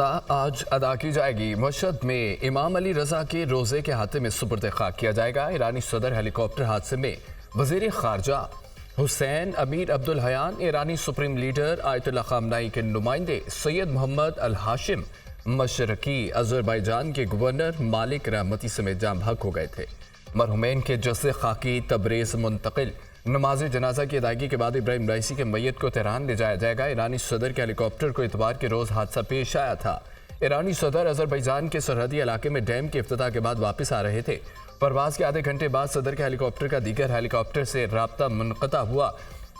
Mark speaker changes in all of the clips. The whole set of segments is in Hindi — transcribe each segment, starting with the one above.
Speaker 1: आज अदा की जाएगी। मशहद में इमाम अली रजा के रोजे के हाथे में सुपुर्द खाक किया जाएगा। ईरानी सदर हेलीकॉप्टर हादसे में वजीर खारजा हुसैन अमीर अब्दुल हयान, ईरानी सुप्रीम लीडर आयतुल्लाह खामनाई के नुमाइंदे सैयद मोहम्मद अल हाशिम, मशरकी अजरबैजान के गवर्नर मालिक रहमती समेत जाम हक हो गए थे। मरहुमैन के जस्से खाकी तबरेज मुंतकिल। नमाज जनाजा की अदायगी के बाद इब्राहिम रईसी के मैयत को तेहरान ले जाया जाएगा। ईरानी सदर के हेलीकॉप्टर को इतवार के रोज हादसा पेश आया था। ईरानी सदर अजरबैजान के सरहदी इलाके में डैम के इफ्तिताह के बाद वापस आ रहे थे। परवाज के आधे घंटे बाद सदर के हेलीकॉप्टर का दीगर हेलीकॉप्टर से राब्ता मुनक़ता हुआ।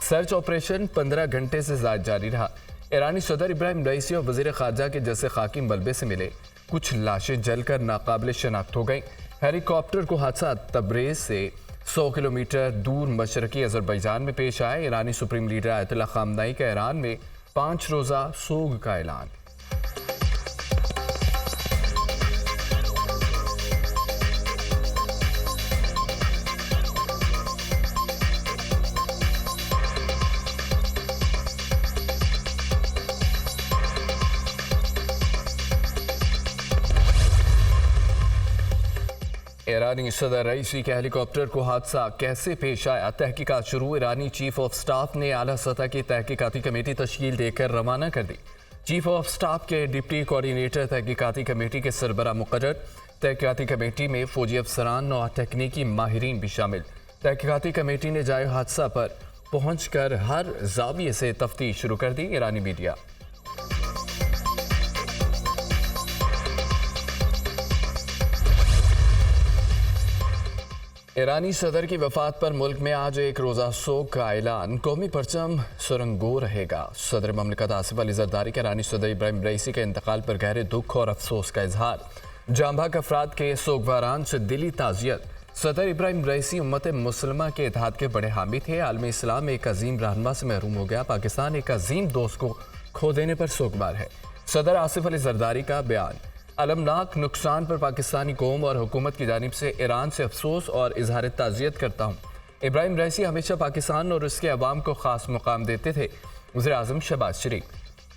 Speaker 1: सर्च ऑपरेशन 15 घंटे से ज़ायद जारी रहा। ईरानी सदर इब्राहिम रईसी और वज़ीर ख़ारजा के जैसे खाकी मलबे से मिले। कुछ लाशें जलकर नाकाबिल शनाख्त हो गईं। हेलीकॉप्टर को हादसा तबरेज से 100 किलोमीटर दूर मशरकी अजरबैजान में पेश आए। ईरानी सुप्रीम लीडर आयतुल्लाह खामनाई का ईरान में 5 रोज़ा सोग का ऐलान। ईरानी सदर रईसी के हेलीकॉप्टर को हादसा कैसे पेश आया, तहकीकात शुरू। ईरानी चीफ ऑफ स्टाफ ने आला सतह की तहकीकाती कमेटी तश्कील देकर रवाना कर दी। चीफ ऑफ स्टाफ के डिप्टी कोऑर्डिनेटर तहकीकाती कमेटी के सरबरा मुकर्रर। तहकीकाती कमेटी में फौजी अफसरान और तकनीकी माहिरीन भी शामिल। तहकीकाती कमेटी ने जाए हादसा पर पहुँच कर हर जाविये से तफ्तीश शुरू कर दी। ईरानी मीडिया। ईरानी सदर की वफात पर मुल्क में आज एक रोज़ा सोग का ऐलान। कौमी परचम सुरंगो रहेगा। सदर ममलिकत आसिफ अली जरदारी के ईरानी सदर इब्राहिम रईसी के इंतकाल पर गहरे दुख और अफसोस का इजहार। जांबाक अफराद के सोगवारान से दिली ताज़ियत। सदर इब्राहिम रईसी उम्मत मुसलमा के इत्तेहाद के बड़े हामी थे। आलमी इस्लाम एक अजीम रहनुमा से महरूम हो गया। पाकिस्तान एक अजीम दोस्त को खो देने पर सोगवार है। सदर आसिफ अली जरदारी का बयान। अलमनाक नुकसान पर पाकिस्तानी कौम और हुकूमत की जानिब से ईरान से अफसोस और इजहार ताज़ियत करता हूँ। इब्राहिम रईसी हमेशा पाकिस्तान और उसके अवाम को ख़ास मुकाम देते थे। वज़ीर आज़म शहबाज शरीफ,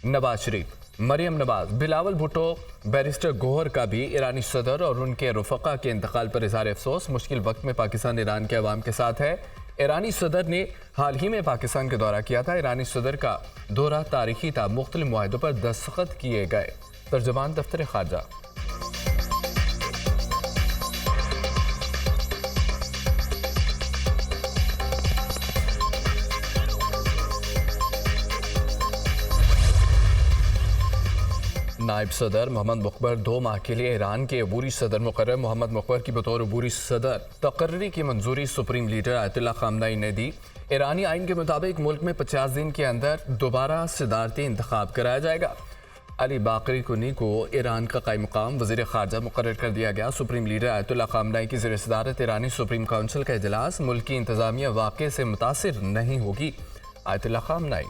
Speaker 1: नवाज शरीफ, मरियम नवाज, बिलावल भुट्टो, बैरिस्टर गोहर का भी ईरानी सदर और उनके रफ़क़ा के इंतकाल पर इजहार अफसोस। मुश्किल वक्त में पाकिस्तान ईरान के अवाम के साथ है। ईरानी सदर ने हाल ही में पाकिस्तान का दौरा किया था। ईरानी सदर का दौरा तारीखी था। मुख्तलिफ मुआहदों पर दस्तखत किए गए। तर्जुमान दफ्तर खारजा। नायब सदर मोहम्मद मुखबर 2 माह के लिए ईरान के अबूरी सदर मुकर्रर। मोहम्मद मुखबर की बतौर अबूरी सदर तकर्री की मंजूरी सुप्रीम लीडर आयतुल्लाह खामनाई ने दी। ईरानी आइन के मुताबिक मुल्क में 50 दिन के अंदर दोबारा सदारती इंतखाब कराया जाएगा। अली बाकरी कुनी को ईरान का कायम मकाम वज़ीर ख़ारजा मुकर्रर कर दिया गया। सुप्रीम लीडर आयतुल्लाह खामनाई की ज़ेर सदारत ईरानी सुप्रीम काउंसिल का इजलास। मुल्क की इंतज़ामिया वाक़े से मुतासिर नहीं होगी। आयतुल्लाह खामनाई।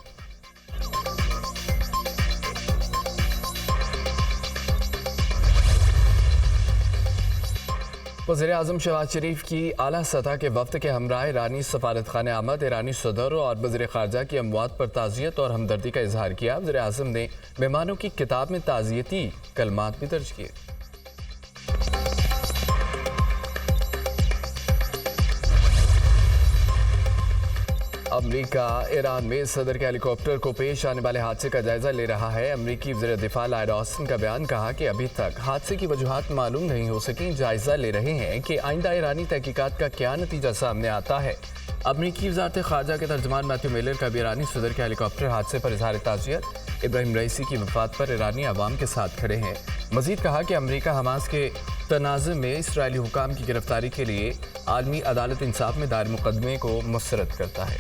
Speaker 1: वज़ीर आज़म शहबाज शरीफ की आला सतह के वफ़द के हमरा ईरानी सफारत खाने आमद। ईरानी सदर और वज़ीर ख़ारजा की अमवात पर ताज़ियत और हमदर्दी का इजहार किया। वज़ीर आज़म ने मेहमानों की किताब में ताज़ियती कलमात भी दर्ज किए। अमरीका ईरान में सदर के हेलीकॉप्टर को पेश आने वाले हादसे का जायजा ले रहा है। अमरीकी वज़ीर दिफा लॉयड ऑस्टिन का बयान। कहा कि अभी तक हादसे की वजूहात मालूम नहीं हो सकी। जायजा ले रहे हैं कि आइंदा ईरानी तहकीकात का क्या नतीजा सामने आता है। अमरीकी वज़ारत ख़ारजा के तर्जुमान मैथ्यू मिलर का भी ईरानी सदर के हेलीकॉप्टर हादसे पर इजहार ताज़ियत। इब्राहिम रईसी की वफ़ात पर ईरानी अवाम के साथ खड़े हैं। मज़ीद कहा कि अमरीका हमास के तनाज़ुम में इसराइली हुकाम की गिरफ्तारी के लिए आलमी अदालत इंसाफ में दायर मुकदमे को मुस्तरद करता है।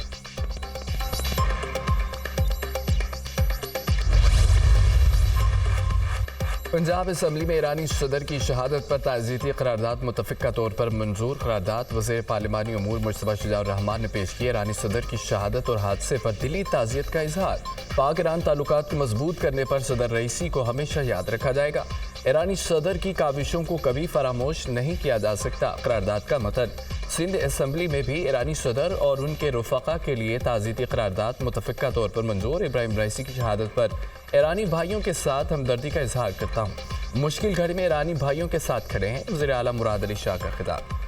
Speaker 1: पंजाब असम्बली में ईरानी सदर की शहादत पर ताज़ियती करारदाद मुतफ़िक़ा तौर पर मंजूर। करारदाद वज़ीर पार्लिमानी अमूर मुश्तबा शुजा रहमान ने पेश की। ईरानी सदर की शहादत और हादसे पर दिली ताज़ियत का इजहार। पाक ईरान ताल्लुकात को मजबूत करने पर सदर रईसी को हमेशा याद रखा जाएगा। ईरानी सदर की काविशों को कभी फरामोश नहीं किया जा सकता। करारदाद का मतन। सिंध असम्बली में भी ईरानी सदर और उनके रुफका के लिए ताज़ीती करारदाद मुतफ़िक़ा तौर पर मंजूर। इब्राहिम रईसी की शहादत पर ईरानी भाइयों के साथ हमदर्दी का इजहार करता हूँ। मुश्किल घड़ी में ईरानी भाइयों के साथ खड़े हैं। वज़ीर आला मुराद अली शाह का खिताब।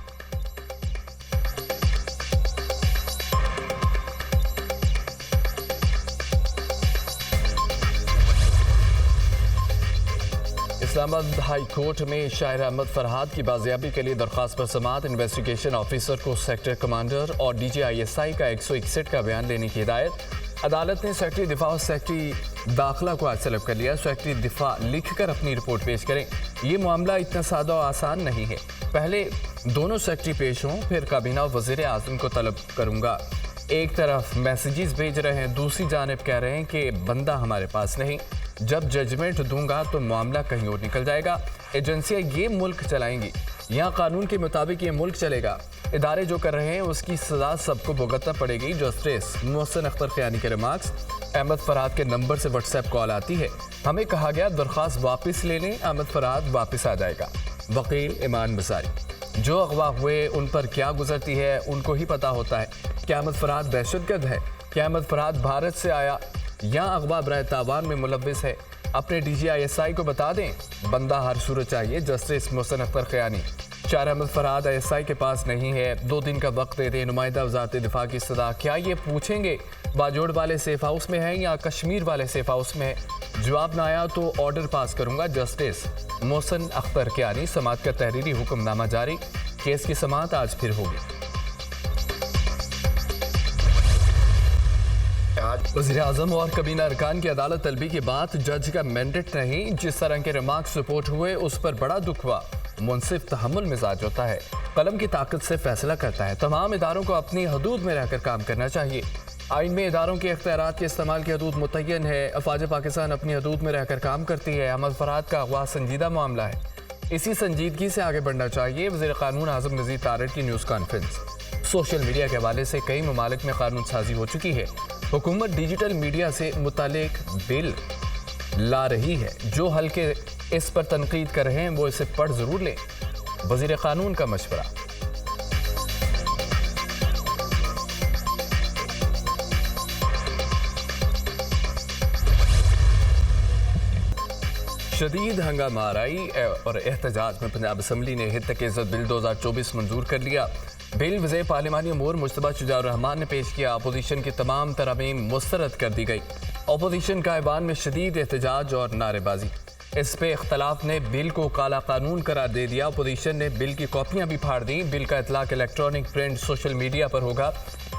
Speaker 1: इस्लामाबाद हाई कोर्ट में शाहिर अहमद फरहाद की बाजियाबी के लिए दरख्वास्त पर समाअत। इन्वेस्टिगेशन ऑफिसर को सेक्टर कमांडर और DGISI का 161 का बयान लेने की हिदायत। अदालत ने सेक्रेटरी दिफा और सेक्रेटरी दाखिला को आज तलब कर लिया। सेक्रेटरी दिफा लिखकर अपनी रिपोर्ट पेश करें। ये मामला इतना सादा और आसान नहीं है। पहले दोनों सेक्रेटरी पेश हों, फिर काबीना और वज़ीर आज़म को तलब करूँगा। एक तरफ मैसेजेस भेज रहे हैं, दूसरी जानिब कह रहे हैं कि बंदा हमारे पास नहीं। जब जजमेंट दूंगा तो मामला कहीं और निकल जाएगा। एजेंसियां ये मुल्क चलाएंगी, यहाँ कानून के मुताबिक ये मुल्क चलेगा। इदारे जो कर रहे हैं उसकी सजा सबको भुगतना पड़ेगी। जस्टिस मोहसिन अख्तर ख़यानी के रिमार्क्स। अहमद फरहाद के नंबर से व्हाट्सएप कॉल आती है, हमें कहा गया दरख्वास्त वापस ले लें, अहमद फरहाद वापस आ जाएगा। वकील ईमान बसारी। जो अगवा हुए उन पर क्या गुजरती है उनको ही पता होता है। क्या अहमद फरहाद दहशतगर्द है? क्या अहमद फरहाद भारत से आया या अगवा बराए तावान में मुलव्विस है? अपने DGISI को बता दें, बंदा हर सूरत चाहिए। जस्टिस मोहसिन अख्तर ख़यानी। शाहिर अहमद फरहाद ISI के पास नहीं है, 2 दिन का वक्त दे दें। नुमाइंदा वज़ारत दिफा की सदा। क्या ये पूछेंगे बाजोड़ वाले सेफ हाउस में है या कश्मीर वाले सेफ हाउस में है? जवाब ना आया तो ऑर्डर पास करूंगा। जस्टिस मोहसिन अख्तर ख़यानी। समाअत का तहरीरी हुक्मनामा जारी। केस की समाअत आज फिर होगी। वज़ीर आज़म और कबीना अरकान की अदालत तलबी के बाद जज का मैंडेट नहीं, जिस तरह के रिमार्क्स रिपोर्ट हुए उस पर बड़ा दुख हुआ। मुनसिफ तहम्मुल मिजाज होता है, कलम की ताकत से फैसला करता है। तमाम इदारों को अपनी हदूद में रहकर काम करना चाहिए। आइन में इदारों के इख्तियारात के इस्तेमाल की हदूद मुतय्यन है। अफवाज पाकिस्तान अपनी हदूद में रहकर काम करती है। अहमद फरहाद का अगवा संजीदा मामला है, इसी संजीदगी से आगे बढ़ना चाहिए। वज़ीर क़ानून आज़म नज़ीर तारड़ की न्यूज़ कॉन्फ्रेंस। सोशल मीडिया के हवाले से कई ममालिक में कानून साजी हो चुकी है। हुकूमत डिजिटल मीडिया से मुतालिक बिल ला रही है। जो हल्के इस पर तनकीद कर रहे हैं वो इसे पढ़ जरूर लें। वज़ीर क़ानून का मशवरा। शदीद हंगामा आराई और एहतजाज में पंजाब असम्बली ने हित तक इज़्ज़त बिल 2024 मंजूर कर लिया। बिल वज़ीर पार्लिमानी अमूर मुश्तबा शुजाउर रहमान ने पेश किया। अपोजिशन की तमाम तरमीम मुस्तरद कर दी गई। अपोजिशन का ऐवान में शदीद एहतजाज और नारेबाजी। इस पे इख्तलाफ ने बिल को काला कानून करार दे दिया। अपोजिशन ने बिल की कॉपियां भी फाड़ दी। बिल का इतलाक इलेक्ट्रॉनिक, प्रिंट, सोशल मीडिया पर होगा।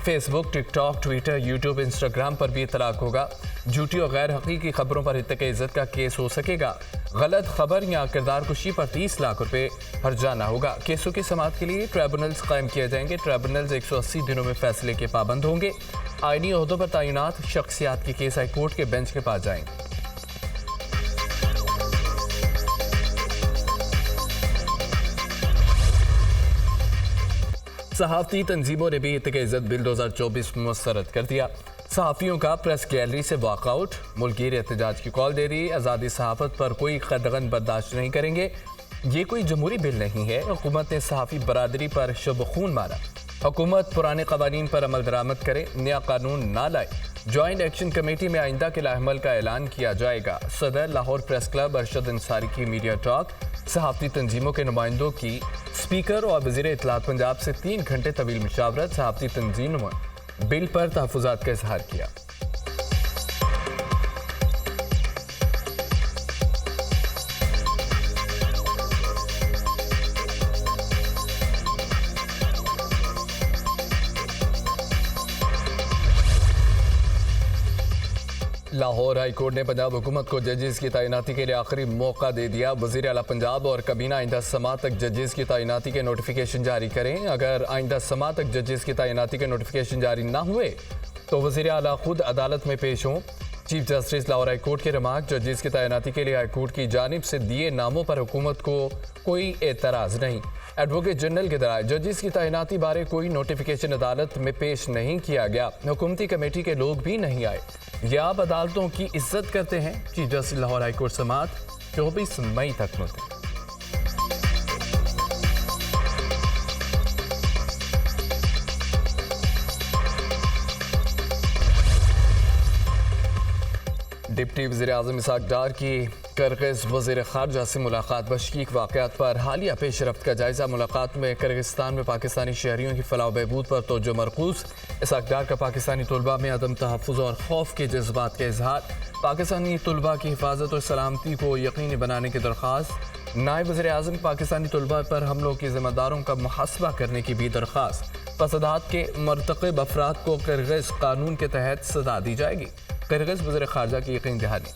Speaker 1: Facebook, TikTok, Twitter, YouTube, Instagram पर भी इतलाक होगा। झूठी और गैर हकीकी खबरों पर हित इज़्ज़त का केस हो सकेगा। गलत खबर या किरदार कुशी पर 30 लाख रुपए हर्जाना होगा। केसों की समाअत के लिए ट्राइब्यूनल्स कायम किए जाएंगे। ट्राइब्यूनल्स 180 दिनों में फैसले के पाबंद होंगे। आईनी ओहदों पर तैनात शख्सियात के केस हाईकोर्ट के बेंच के पास जाएंगे। सहाफ़ती तंजीमों ने भी हित इज़्ज़त बिल 2024 मुस्तरद कर दिया। सहाफ़ियों का प्रेस गैलरी से वॉकआउट। मुल्कीर एहतजाज की कॉल दे दी। आज़ादी सहाफ़त पर कोई कदगन बर्दाश्त नहीं करेंगे। ये कोई जमहूरी बिल नहीं है। हुकूमत ने सहाफ़ी बरादरी पर शब खून मारा। हुकूमत पुराने कवानीन पर अमल दरामद करे, नया कानून ना लाए। जॉइंट एक्शन कमेटी में आइंदा के लाहमल का ऐलान किया जाएगा। सदर लाहौर प्रेस क्लब अरशद अंसारी की मीडिया टॉक। सहाफ़ती तंजीमों के नुमाइंदों की स्पीकर और वज़ीर इत्तलात पंजाब से 3 घंटे तवील मुशावरत। सहाफ़ती तंजीमों ने बिल पर तहफ़्फ़ुज़ात का इजहार किया। लाहौर हाई कोर्ट ने पंजाब हुकूमत को जजेस की तैनाती के लिए आखिरी मौका दे दिया। वज़ीर आला पंजाब और कबीना आइंदा समाअत तक जजेस की तैनाती के नोटिफिकेशन जारी करें। अगर आइंदा समाअत तक जजेस की तैनाती के नोटिफिकेशन जारी ना हुए तो वज़ीर आला खुद अदालत में पेश हों। Chief justice Lahore high court के रिमार्क। जजेस की तैनाती के लिए हाई कोर्ट की जानिब से दिए नामों पर हुकूमत को कोई एतराज़ नहीं। एडवोकेट जनरल के दराज जजेस की तैनाती बारे कोई नोटिफिकेशन अदालत में पेश नहीं किया गया। हुकूमती कमेटी के लोग भी नहीं आए। ये आप अदालतों की इज्जत करते हैं? Chief justice Lahore high court समाअत। 24 मई तक मुलतवी। डिप्टी वज़ीर-ए-आज़म इसहाक डार की किर्गिज़ वज़ीर ख़ारजा से मुलाकात। बशकीक वाक़यात पर हालिया पेशरफ्त का जायज़ा। मुलाकात में किर्गिस्तान में पाकिस्तानी शहरियों की फलाह बहबूद पर तवज्जो मरकूज़। इसहाक डार का पाकिस्तानी तलबा में अदम तहफ़्फ़ुज़ और खौफ के जज्बात का इजहार। पाकिस्तानी तलबा की हिफाजत और सलामती को यकीनी बनाने की दरख्वास्त। नायब वज़ीर-ए-आज़म पाकिस्तानी तलबा पर हमलों के ज़िम्मेदारों का मुहासबा करने की भी दरख्वास्त। फसादात के मर्तकब अफराद को किर्गिज़ कानून के तहत सज़ा दी जाएगी। किर्गिज़ वज़ीर ख़ारजा की यकीन दहानी।